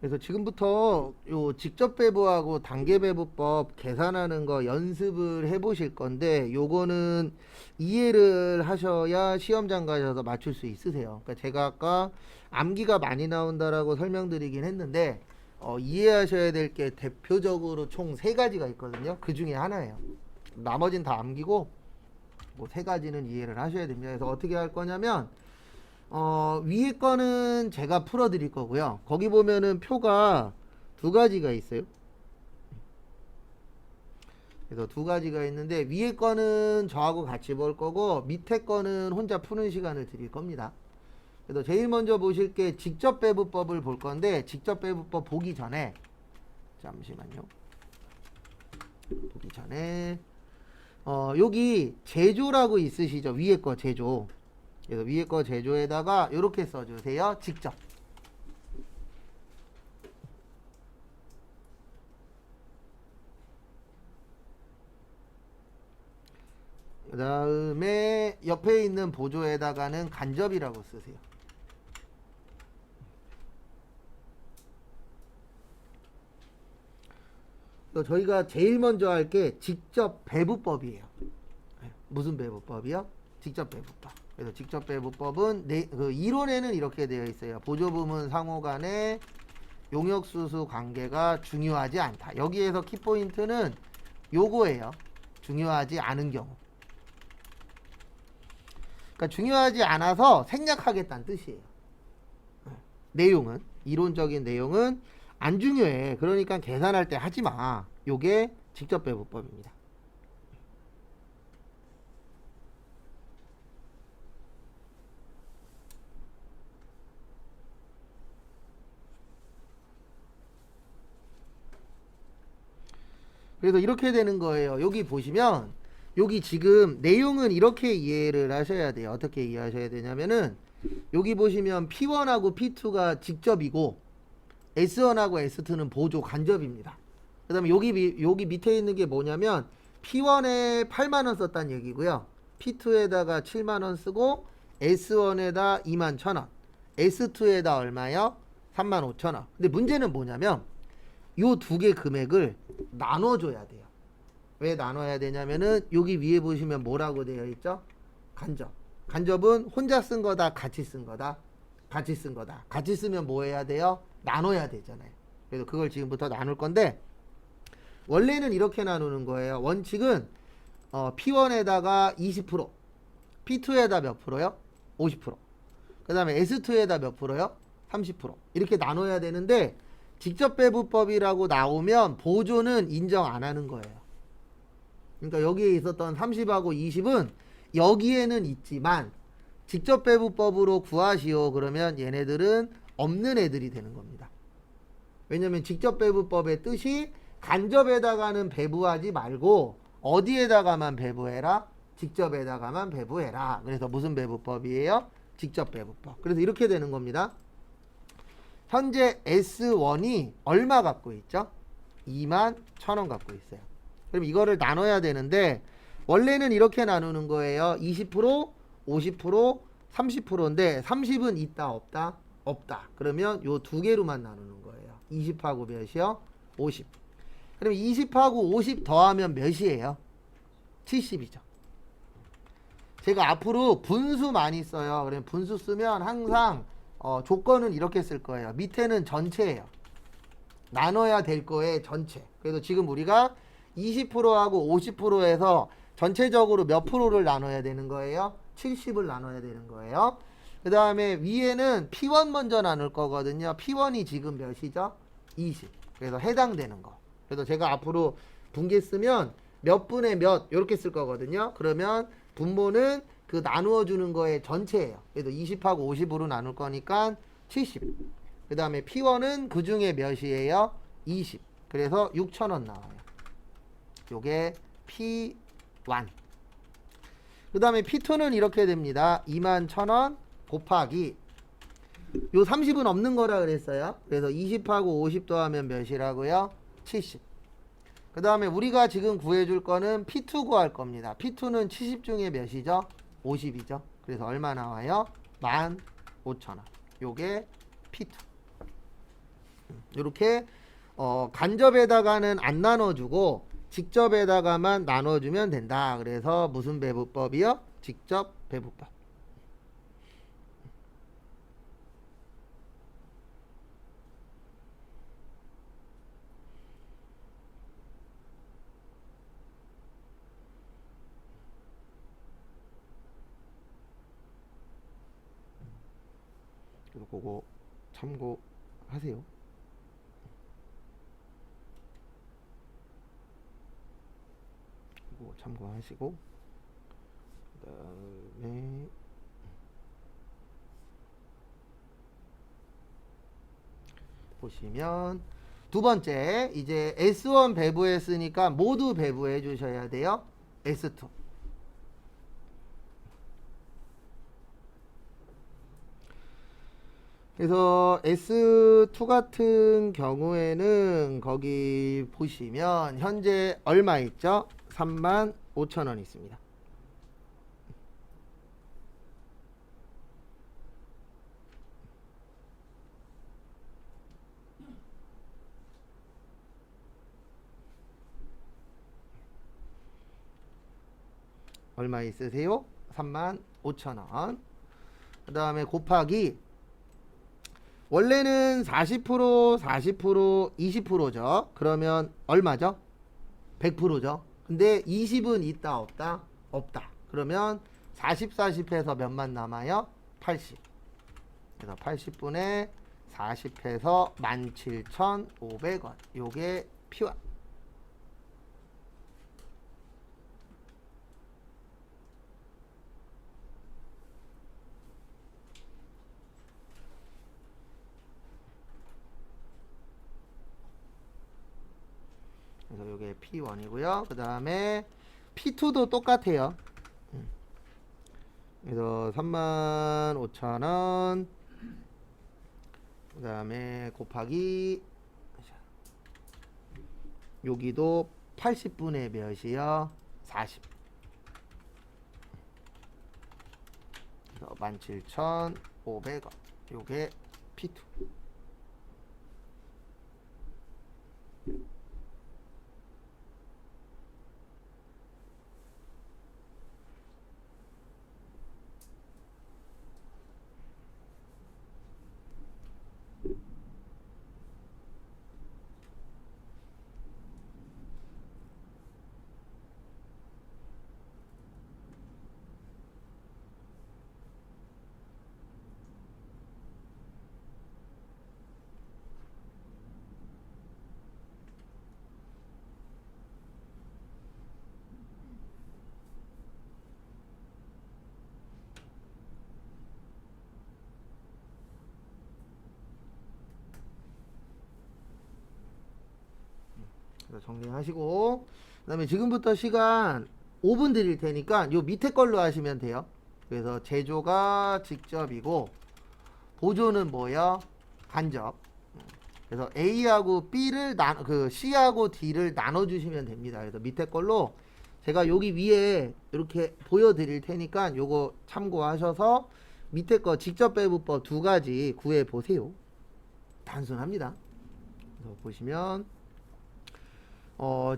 그래서 지금부터 요 직접 배부하고 단계 배부법 계산하는 거 연습을 해 보실 건데 요거는 이해를 하셔야 시험장 가셔서 맞출 수 있으세요. 그러니까 제가 아까 암기가 많이 나온다라고 설명드리긴 했는데 이해하셔야 될 게 대표적으로 총 세 가지가 있거든요. 그 중에 하나예요. 나머진 다 암기고 뭐 세 가지는 이해를 하셔야 됩니다. 그래서 어떻게 할 거냐면 위에 거는 제가 풀어 드릴 거고요. 거기 보면은 표가 두 가지가 있어요. 그래서 두 가지가 있는데 위에 거는 저하고 같이 볼 거고 밑에 거는 혼자 푸는 시간을 드릴 겁니다. 그래서 제일 먼저 보실 게 직접 배부법을 볼 건데 직접 배부법 보기 전에 잠시만요. 보기 전에 여기 제조라고 있으시죠? 위에 거 제조. 그래서 위에 거 제조에다가 이렇게 써주세요. 직접. 그 다음에 옆에 있는 보조에다가는 간접이라고 쓰세요. 또 저희가 제일 먼저 할 게 직접 배부법이에요. 무슨 배부법이요? 직접 배부법. 그래서 직접 배부법은 그 이론에는 이렇게 되어 있어요. 보조부문 상호 간의 용역수수 관계가 중요하지 않다. 여기에서 키포인트는 요거예요. 중요하지 않은 경우. 그러니까 중요하지 않아서 생략하겠다는 뜻이에요. 내용은 이론적인 내용은 안 중요해. 그러니까 계산할 때 하지 마. 요게 직접 배부법입니다. 그래서 이렇게 되는 거예요. 여기 보시면 여기 지금 내용은 이렇게 이해를 하셔야 돼요. 어떻게 이해하셔야 되냐면은 여기 보시면 P1하고 P2가 직접이고 S1하고 S2는 보조 간접입니다. 그 다음에 여기 밑에 있는 게 뭐냐면 P1에 8만원 썼다는 얘기고요. P2에다가 7만원 쓰고 S1에다 2만 1천원 S2에다 얼마요? 3만 5천원. 근데 문제는 뭐냐면 요 두 개 금액을 나눠줘야 돼요. 왜 나눠야 되냐면은 여기 위에 보시면 뭐라고 되어 있죠? 간접. 간접은 혼자 쓴 거다, 같이 쓴 거다. 같이 쓴 거다. 같이 쓰면 뭐 해야 돼요? 나눠야 되잖아요. 그래서 그걸 지금부터 나눌 건데 원래는 이렇게 나누는 거예요. 원칙은 P1에다가 20%, P2에다 몇 프로요? 50%. 그 다음에 S2에다 몇 프로요? 30%. 이렇게 나눠야 되는데 직접 배부법이라고 나오면 보조는 인정 안 하는 거예요. 그러니까 여기에 있었던 30하고 20은 여기에는 있지만 직접 배부법으로 구하시오. 그러면 얘네들은 없는 애들이 되는 겁니다. 왜냐면 직접 배부법의 뜻이 간접에다가는 배부하지 말고 어디에다가만 배부해라? 직접에다가만 배부해라. 그래서 무슨 배부법이에요? 직접 배부법. 그래서 이렇게 되는 겁니다. 현재 S1이 얼마 갖고 있죠? 2만 1천원 갖고 있어요. 그럼 이거를 나눠야 되는데 원래는 이렇게 나누는 거예요. 20%, 50%, 30%인데 30은 있다 없다? 없다. 그러면 요 두 개로만 나누는 거예요. 20하고 몇이요? 50. 그럼 20하고 50 더하면 몇이에요? 70이죠. 제가 앞으로 분수 많이 써요. 그러면 분수 쓰면 항상 조건은 이렇게 쓸 거예요. 밑에는 전체예요. 나눠야 될 거의 전체. 그래서 지금 우리가 20%하고 50%에서 전체적으로 몇 프로를 나눠야 되는 거예요? 70을 나눠야 되는 거예요. 그 다음에 위에는 P1 먼저 나눌 거거든요. P1이 지금 몇이죠? 20. 그래서 해당되는 거. 그래서 제가 앞으로 분계 쓰면 몇 분의 몇 이렇게 쓸 거거든요. 그러면 분모는 그 나누어 주는 거의 전체예요. 그래서 20하고 50으로 나눌 거니까 70. 그 다음에 P1은 그 중에 몇이에요? 20. 그래서 6,000원 나와요. 요게 P1. 그 다음에 P2는 이렇게 됩니다. 21,000원 곱하기 요 30은 없는 거라 그랬어요. 그래서 20하고 50 더하면 몇이라고요? 70. 그 다음에 우리가 지금 구해줄 거는 P2 구할 겁니다. P2는 70 중에 몇이죠? 50이죠. 그래서 얼마 나와요? 15,000원. 요게 P2. 이렇게 간접에다가는 안 나눠주고 직접에다가만 나눠주면 된다. 그래서 무슨 배분법이요? 직접 배분법. 그래서 그거 참고하세요. 그거 참고하시고 그다음에 보시면 두 번째 이제 S1 배부했으니까 모두 배부해 주셔야 돼요. S2. 그래서 S2 같은 경우에는 거기 보시면 현재 얼마 있죠? 35,000원 있습니다. 얼마 있으세요? 35,000원. 그 다음에 곱하기 원래는 40%, 40%, 20%죠. 그러면 얼마죠? 100%죠. 근데 20은 있다 없다? 없다. 그러면 40, 40 해서 몇만 남아요? 80. 그래서 80분의 40 해서 17,500원. 요게 P1. 그래서 요게 P1이고요. 그 다음에 P2도 똑같아요. 그래서 35,000원. 그 다음에 곱하기 여기도 80분의 몇이요? 40. 그래서 17,500원. 요게 P2. 그래서 정리하시고 그다음에 지금부터 시간 5분 드릴 테니까 요 밑에 걸로 하시면 돼요. 그래서 제조가 직접이고 보조는 뭐야? 간접. 그래서 A하고 B를 C하고 D를 나눠 주시면 됩니다. 그래서 밑에 걸로 제가 여기 위에 이렇게 보여 드릴 테니까 요거 참고하셔서 밑에 거 직접 배분법 두 가지 구해 보세요. 단순합니다. 그래서 보시면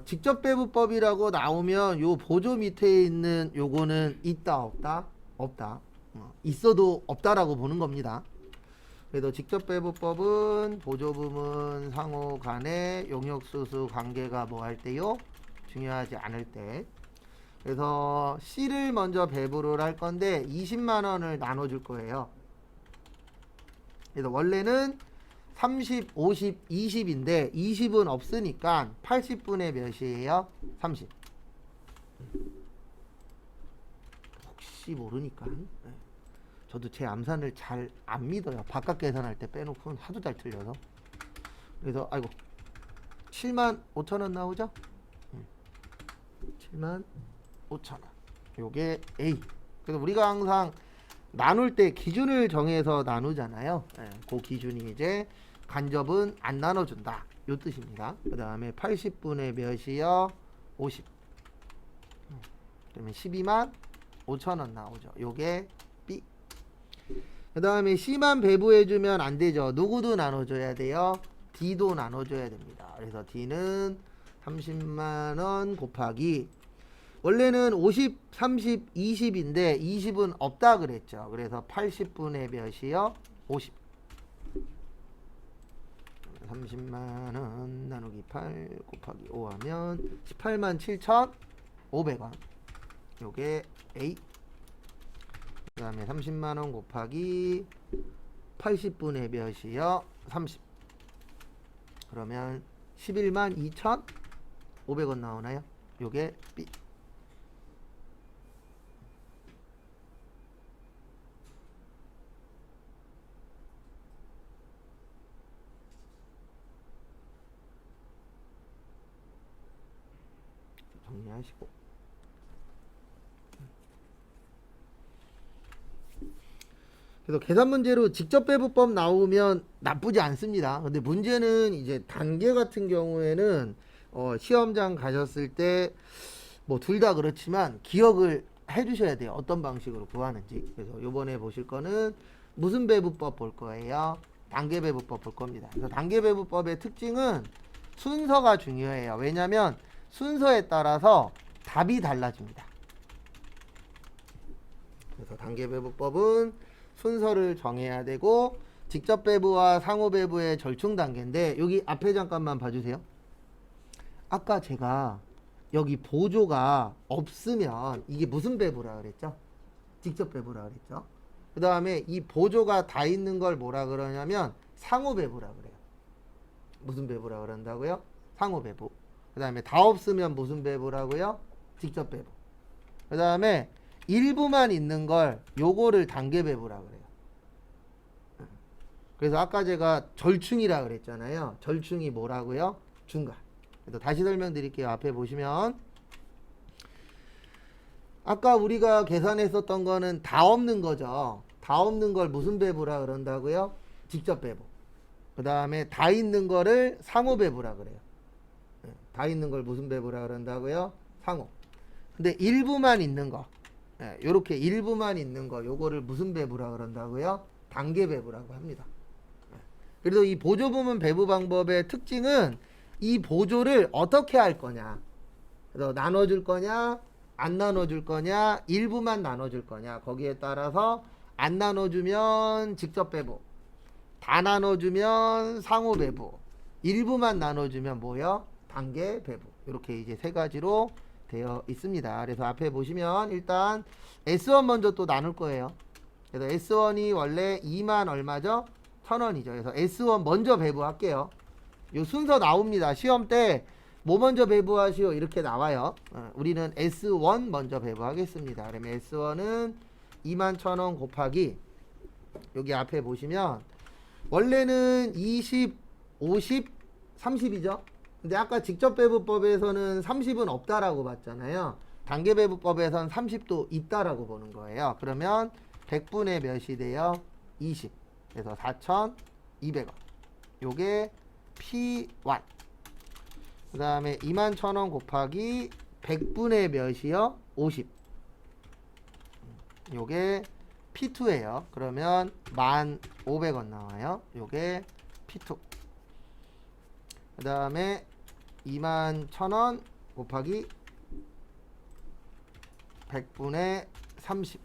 직접 배분법이라고 나오면 요 보조 밑에 있는 요거는 있다 없다? 없다. 있어도 없다라고 보는 겁니다. 그래서 직접 배분법은 보조 부문 상호 간의 용역수수 관계가 뭐 할 때요? 중요하지 않을 때. 그래서 C를 먼저 배부를 할 건데 20만 원을 나눠 줄 거예요. 그래서 원래는 30, 50, 20인데 20은 없으니까 80분의 몇이에요? 30. 혹시 모르니까. 저도 제 암산을 잘 안 믿어요. 바깥 계산할 때 빼놓고는 하도 잘 틀려서. 그래서 아이고 75,000원 나오죠? 75,000원. 요게 A. 그래서 우리가 항상 나눌 때 기준을 정해서 나누잖아요. 그 기준이 이제 간접은 안 나눠준다. 요 뜻입니다. 그 다음에 80분의 몇이요? 50. 그러면 12만 5천원 나오죠. 요게 B. 그 다음에 C만 배부해주면 안 되죠. 누구도 나눠줘야 돼요? D도 나눠줘야 됩니다. 그래서 D는 30만원 곱하기 원래는 50, 30, 20인데 20은 없다 그랬죠. 그래서 80분의 몇이요? 50. 30만원 나누기 8 곱하기 5 하면 18만 7,500원. 요게 A. 그 다음에 30만원 곱하기 80분의 몇이요? 30. 그러면 11만 2,500원 나오나요? 요게 B. 정리하시고. 그래서 계산 문제로 직접 배분법 나오면 나쁘지 않습니다. 근데 문제는 이제 단계 같은 경우에는 시험장 가셨을 때 뭐 둘 다 그렇지만 기억을 해 주셔야 돼요. 어떤 방식으로 구하는지. 그래서 요번에 보실 거는 무슨 배분법 볼 거예요? 단계 배분법 볼 겁니다. 그래서 단계 배분법의 특징은 순서가 중요해요. 왜냐면 순서에 따라서 답이 달라집니다. 그래서 단계 배분법은 순서를 정해야 되고 직접 배부와 상호 배부의 절충 단계인데 여기 앞에 잠깐만 봐주세요. 아까 제가 여기 보조가 없으면 이게 무슨 배부라 그랬죠? 직접 배부라 그랬죠? 그 다음에 이 보조가 다 있는 걸 뭐라 그러냐면 상호 배부라 그래요. 무슨 배부라 그런다고요? 상호 배부. 그 다음에 다 없으면 무슨 배부라고요? 직접 배부. 그 다음에 일부만 있는 걸 요거를 단계 배부라 그래요. 그래서 아까 제가 절충이라 그랬잖아요. 절충이 뭐라고요? 중간. 그래서 다시 설명드릴게요. 앞에 보시면 아까 우리가 계산했었던 거는 다 없는 거죠. 다 없는 걸 무슨 배부라 그런다고요? 직접 배부. 그 다음에 다 있는 거를 상호 배부라 그래요. 다 있는 걸 무슨 배부라 그런다고요? 상호. 근데 일부만 있는 거, 요렇게 일부만 있는 거 요거를 무슨 배부라 그런다고요? 단계 배부라고 합니다. 그래서 이 보조 부문 배부 방법의 특징은 이 보조를 어떻게 할 거냐. 그래서 나눠줄 거냐, 안 나눠줄 거냐, 일부만 나눠줄 거냐. 거기에 따라서 안 나눠주면 직접 배부, 다 나눠주면 상호 배부, 일부만 나눠주면 뭐요? 단계 배부. 이렇게 이제 세 가지로 되어 있습니다. 그래서 앞에 보시면 일단 S1 먼저 또 나눌 거예요. 그래서 S1이 원래 2만 얼마죠? 1,000원이죠. 그래서 S1 먼저 배부할게요. 요 순서 나옵니다. 시험 때 뭐 먼저 배부하시오 이렇게 나와요. 우리는 S1 먼저 배부하겠습니다. 그러면 S1은 21,000원 곱하기 여기 앞에 보시면 원래는 20, 50, 30이죠. 근데 아까 직접 배부법에서는 30은 없다라고 봤잖아요. 단계 배부법에서는 30도 있다라고 보는 거예요. 그러면 100분의 몇이 돼요? 20. 그래서 4,200원. 요게 P1. 그 다음에 21,000원 곱하기 100분의 몇이요? 50. 요게 P2예요. 그러면 1,500원 나와요. 요게 P2. 그 다음에 21,000원 곱하기 100분의 30.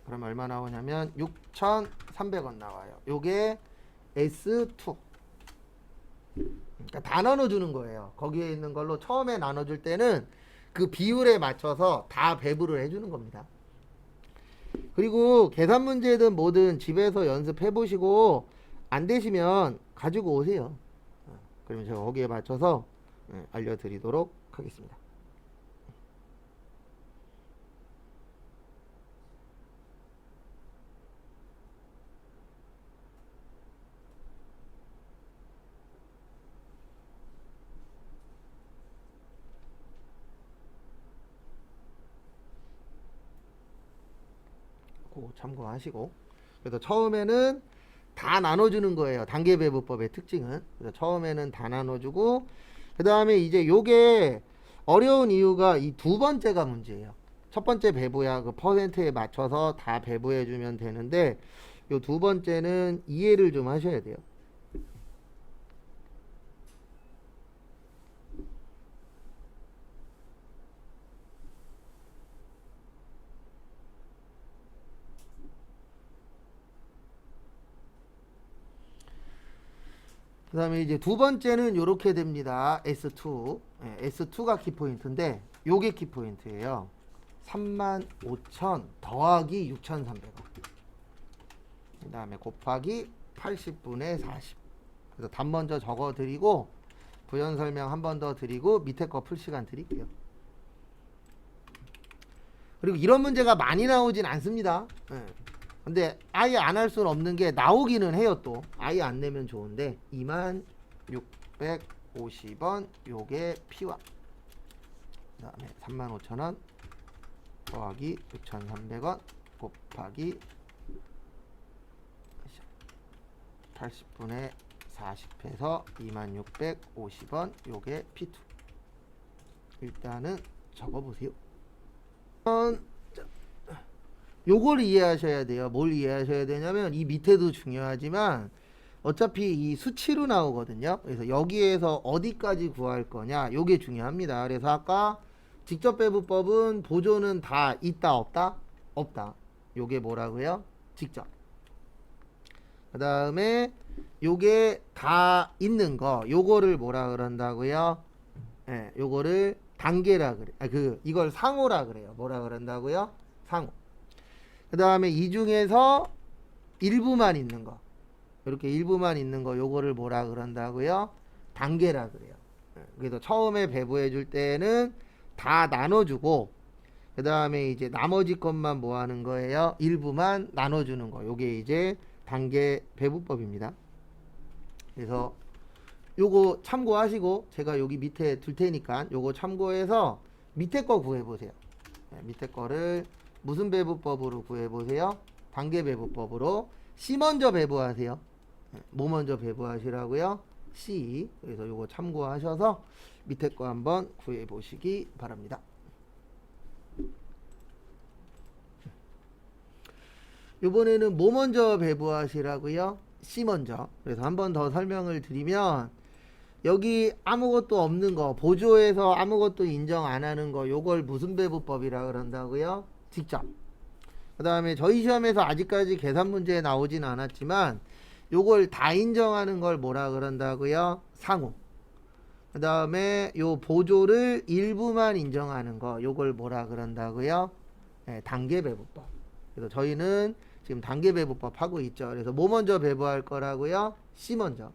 그러면 얼마 나오냐면 6,300원 나와요. 요게 S2. 그러니까 다 나눠주는 거예요. 거기에 있는 걸로 처음에 나눠줄 때는 그 비율에 맞춰서 다 배부를 해주는 겁니다. 그리고 계산 문제든 뭐든 집에서 연습해 보시고 안 되시면 가지고 오세요. 그러면 제가 거기에 맞춰서 알려드리도록 하겠습니다. 그거 참고하시고. 그래서 처음에는 다 나눠주는 거예요. 단계 배부법의 특징은. 그래서 처음에는 다 나눠주고 그 다음에 이제 요게 어려운 이유가 이 두 번째가 문제예요. 첫 번째 배부야 그 퍼센트에 맞춰서 다 배부해주면 되는데 요 두 번째는 이해를 좀 하셔야 돼요. 그 다음에 이제 두 번째는 요렇게 됩니다. S2. S2가 키포인트인데 요게 키포인트예요. 35,000 더하기 6,300원. 그 다음에 곱하기 80분의 40. 그래서 답 먼저 적어 드리고 부연 설명 한 번 더 드리고 밑에 거 풀 시간 드릴게요. 그리고 이런 문제가 많이 나오진 않습니다. 근데 아예 안 할 수는 없는 게 나오기는 해요. 또 아예 안 내면 좋은데 2650원 요게 P와 그 다음에 35,000원 더하기 6,300원 곱하기 80분의 40해서 2650원 요게 P2. 일단은 적어보세요. 요걸 이해하셔야 돼요. 뭘 이해하셔야 되냐면 이 밑에도 중요하지만 어차피 이 수치로 나오거든요. 그래서 여기에서 어디까지 구할 거냐 요게 중요합니다. 그래서 아까 직접배분법은 보조는 다 있다 없다? 없다. 요게 뭐라고요? 직접. 그 다음에 요게 다 있는 거 요거를 뭐라 그런다고요? 요거를 단계라 그래. 이걸 상호라 그래요. 뭐라 그런다고요? 상호. 그 다음에 이 중에서 일부만 있는 거 이렇게 일부만 있는 거 요거를 뭐라 그런다고요? 단계라 그래요. 그래서 처음에 배부해 줄 때는 다 나눠주고 그 다음에 이제 나머지 것만 뭐 하는 거예요? 일부만 나눠주는 거 요게 이제 단계 배분법입니다. 그래서 요거 참고하시고 제가 여기 밑에 둘 테니까 요거 참고해서 밑에 거 구해보세요. 밑에 거를 무슨 배분법으로 구해보세요? 단계 배분법으로. C 먼저 배분하세요. 뭐 먼저 배분하시라고요? C. 그래서 요거 참고하셔서 밑에 거 한번 구해보시기 바랍니다. 요번에는 뭐 먼저 배분하시라고요? C 먼저. 그래서 한 번 더 설명을 드리면 여기 아무것도 없는 거 보조에서 아무것도 인정 안 하는 거 요걸 무슨 배분법이라 그런다고요? 직접. 그 다음에 저희 시험에서 아직까지 계산 문제에 나오진 않았지만 요걸 다 인정하는 걸 뭐라 그런다고요? 상호. 그 다음에 요 보조를 일부만 인정하는 거 요걸 뭐라 그런다고요? 단계 배분법. 그래서 저희는 지금 단계 배분법 하고 있죠. 그래서 뭐 먼저 배분할 거라고요? C 먼저.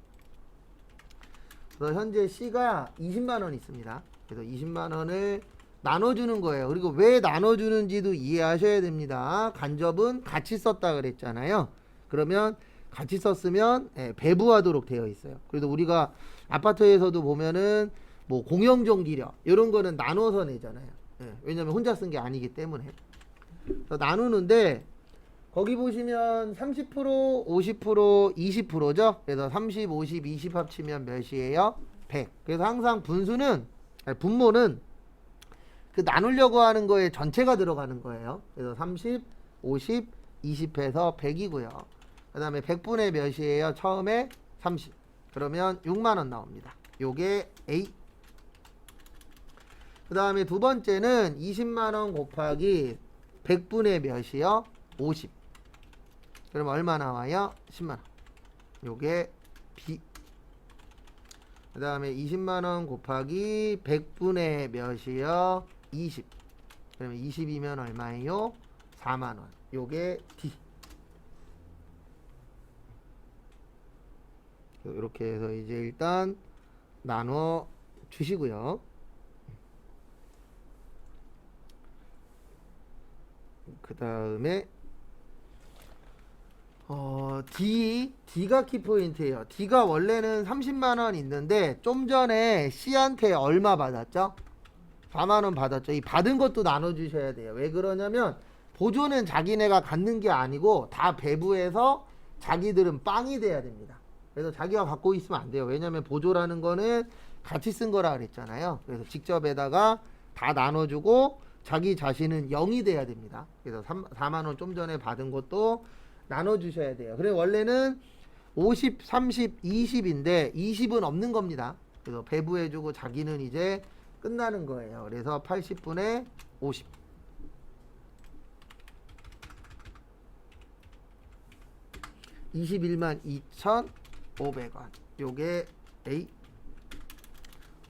그래서 현재 C가 20만원 있습니다. 그래서 20만원을 나눠주는 거예요. 그리고 왜 나눠주는지도 이해하셔야 됩니다. 간접은 같이 썼다 그랬잖아요. 그러면 같이 썼으면 배부하도록 되어 있어요. 그래도 우리가 아파트에서도 보면은 뭐 공영종기력 이런 거는 나눠서 내잖아요. 왜냐면 혼자 쓴 게 아니기 때문에. 그래서 나누는데 거기 보시면 30%, 50%, 20%죠. 그래서 30, 50, 20 합치면 몇이에요? 100. 그래서 항상 분모는 그 나누려고 하는 거에 전체가 들어가는 거예요. 그래서 30, 50, 20 해서 100이고요. 그 다음에 100분의 몇이에요? 처음에 30. 그러면 6만원 나옵니다. 요게 A. 그 다음에 두 번째는 20만원 곱하기 100분의 몇이요? 50. 그럼 얼마 나와요? 10만원. 요게 B. 그 다음에 20만원 곱하기 100분의 몇이요? 20. 그러면 20이면 얼마예요? 4만원. 요게 D. 이렇게 해서 이제 일단 나눠 주시고요. 그 다음에 D가 키포인트예요. D가 원래는 30만원 있는데 좀 전에 C한테 얼마 받았죠? 4만원 받았죠. 이 받은 것도 나눠주셔야 돼요. 왜 그러냐면 보조는 자기네가 갖는 게 아니고 다 배부해서 자기들은 빵이 돼야 됩니다. 그래서 자기가 갖고 있으면 안 돼요. 왜냐면 보조라는 거는 같이 쓴 거라 그랬잖아요. 그래서 직접에다가 다 나눠주고 자기 자신은 0이 돼야 됩니다. 그래서 4만원 좀 전에 받은 것도 나눠주셔야 돼요. 그래 원래는 50, 30, 20인데 20은 없는 겁니다. 그래서 배부해주고 자기는 이제 끝나는 거예요. 그래서 80분의 50. (21만 2천) 500원. 요게 A.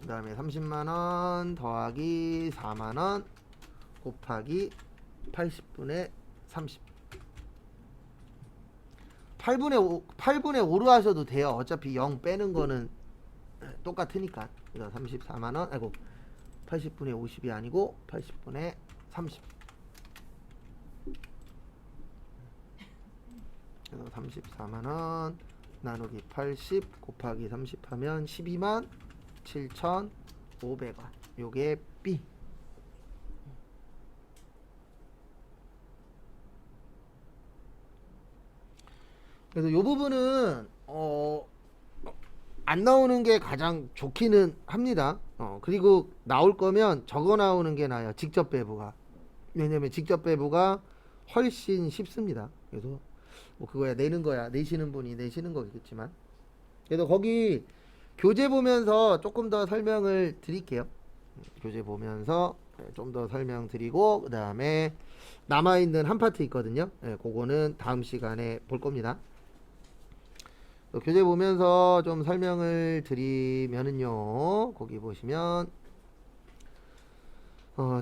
그 다음에 30만원 더하기 4만원 곱하기 80분의 30. 8분의 5로 하셔도 돼요. 어차피 0 빼는 거는 똑같으니까. 그래서 34만원, 아이고, 80분의 50이 아니고 80분의 30. 그래서 34만원 나누기 80 곱하기 30 하면 12만 7,500원. 요게 B. 그래서 요 부분은 안 나오는 게 가장 좋기는 합니다. 그리고 나올 거면 적어 나오는 게 나아요. 직접 배부가. 왜냐면 직접 배부가 훨씬 쉽습니다. 그래서 뭐 그거야 내는 거야. 내시는 분이 내시는 거겠지만. 그래서 거기 교재 보면서 조금 더 설명을 드릴게요. 교재 보면서 좀 더 설명드리고 그 다음에 남아있는 한 파트 있거든요. 그거는 다음 시간에 볼 겁니다. 교재 보면서 좀 설명을 드리면은요, 거기 보시면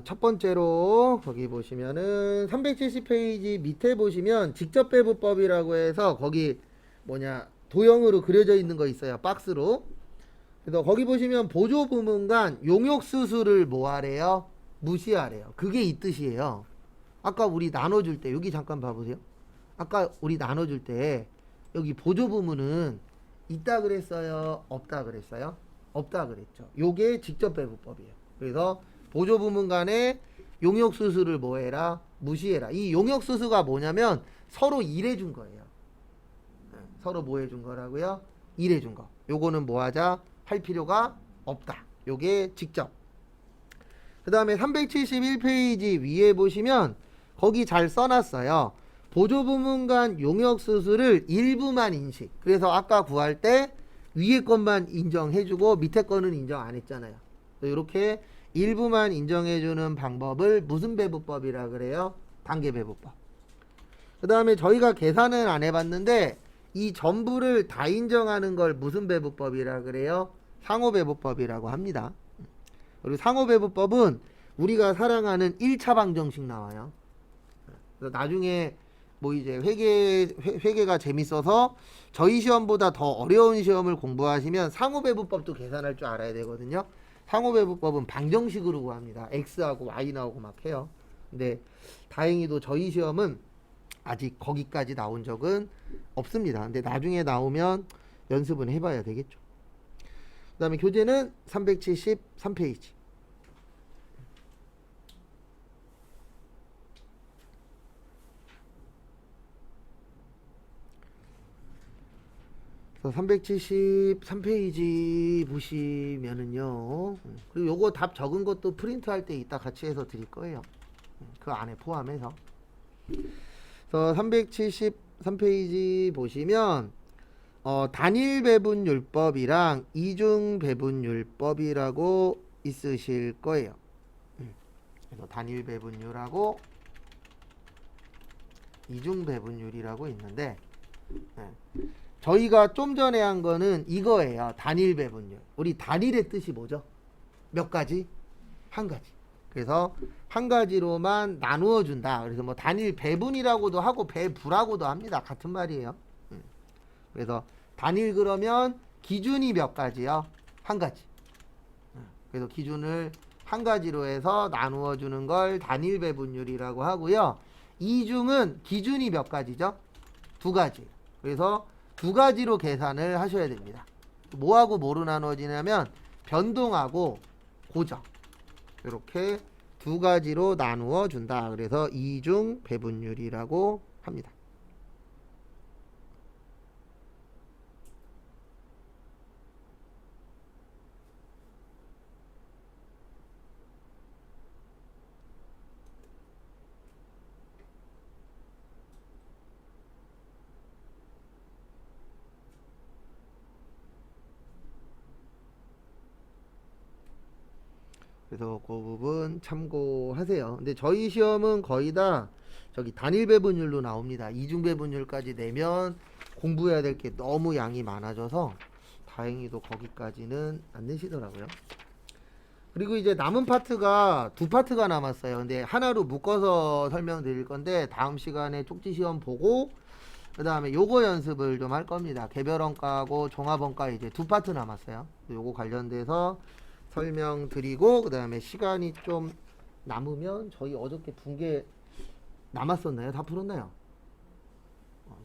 첫 번째로 거기 보시면은 370페이지 밑에 보시면 직접 배부법이라고 해서 거기 도형으로 그려져 있는 거 있어요. 박스로. 그래서 거기 보시면 보조 부문간 용역 수수를 뭐 하래요? 무시하래요. 그게 이 뜻이에요. 아까 우리 나눠줄 때 여기 잠깐 봐보세요. 아까 우리 나눠줄 때 여기 보조 부문은 있다 그랬어요? 없다 그랬어요? 없다 그랬죠. 요게 직접 배부법이에요. 그래서 보조 부문 간에 용역 수수를 뭐 해라? 무시해라. 이 용역 수수가 뭐냐면 서로 일해준 거예요. 서로 뭐 해준 거라고요? 일해준 거. 요거는 뭐 하자? 할 필요가 없다. 요게 직접. 그 다음에 371페이지 위에 보시면 거기 잘 써놨어요. 보조 부문 간 용역 수수를 일부만 인식. 그래서 아까 구할 때 위에 것만 인정해주고 밑에 거는 인정 안 했잖아요. 이렇게 일부만 인정해주는 방법을 무슨 배부법이라 그래요? 단계 배부법. 그 다음에 저희가 계산은 안 해봤는데 이 전부를 다 인정하는 걸 무슨 배부법이라 그래요? 상호 배부법이라고 합니다. 그리고 상호 배부법은 우리가 사랑하는 1차 방정식 나와요. 그래서 나중에 뭐 이제 회계가 재밌어서 저희 시험보다 더 어려운 시험을 공부하시면 상호 배부법도 계산할 줄 알아야 되거든요. 상호 배부법은 방정식으로 구합니다. x하고 y 나오고 막 해요. 근데 다행히도 저희 시험은 아직 거기까지 나온 적은 없습니다. 근데 나중에 나오면 연습은 해봐야 되겠죠. 그 다음에 교재는 373페이지. 373페이지 보시면은요. 그리고 요거 답 적은 것도 프린트 할 때 이따 같이 해서 드릴 거예요. 그 안에 포함해서. 그래서 373페이지 보시면 단일 배분율법이랑 이중 배분율법이라고 있으실 거예요. 그래서 단일 배분율하고 이중 배분율이라고 있는데 저희가 좀 전에 한 거는 이거예요. 단일 배분율. 우리 단일의 뜻이 뭐죠? 몇 가지? 한 가지. 그래서 한 가지로만 나누어 준다. 그래서 뭐 단일 배분이라고도 하고 배부라고도 합니다. 같은 말이에요. 그래서 단일 그러면 기준이 몇 가지요? 한 가지. 그래서 기준을 한 가지로 해서 나누어 주는 걸 단일 배분율이라고 하고요. 이중은 기준이 몇 가지죠? 두 가지. 그래서 두 가지로 계산을 하셔야 됩니다. 뭐하고 뭐로 나눠지냐면 변동하고 고정. 이렇게 두 가지로 나누어 준다. 그래서 이중 배분율이라고 합니다. 그래서 그 부분 참고하세요. 근데 저희 시험은 거의 다 저기 단일 배분율로 나옵니다. 이중 배분율까지 내면 공부해야 될 게 너무 양이 많아져서 다행히도 거기까지는 안 내시더라고요. 그리고 이제 남은 파트가 두 파트가 남았어요. 근데 하나로 묶어서 설명드릴 건데 다음 시간에 쪽지 시험 보고 그 다음에 요거 연습을 좀 할 겁니다. 개별원가하고 종합원가 이제 두 파트 남았어요. 요거 관련돼서 설명드리고 그 다음에 시간이 좀 남으면 저희 어저께 붕괴 남았었나요? 다 풀었나요?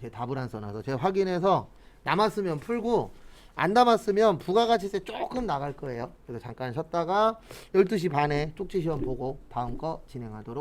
제 답을 안 써놔서 제가 확인해서 남았으면 풀고 안 남았으면 부가가치세 조금 나갈 거예요. 그래서 잠깐 쉬었다가 12시 반에 쪽지 시험 보고 다음 거 진행하도록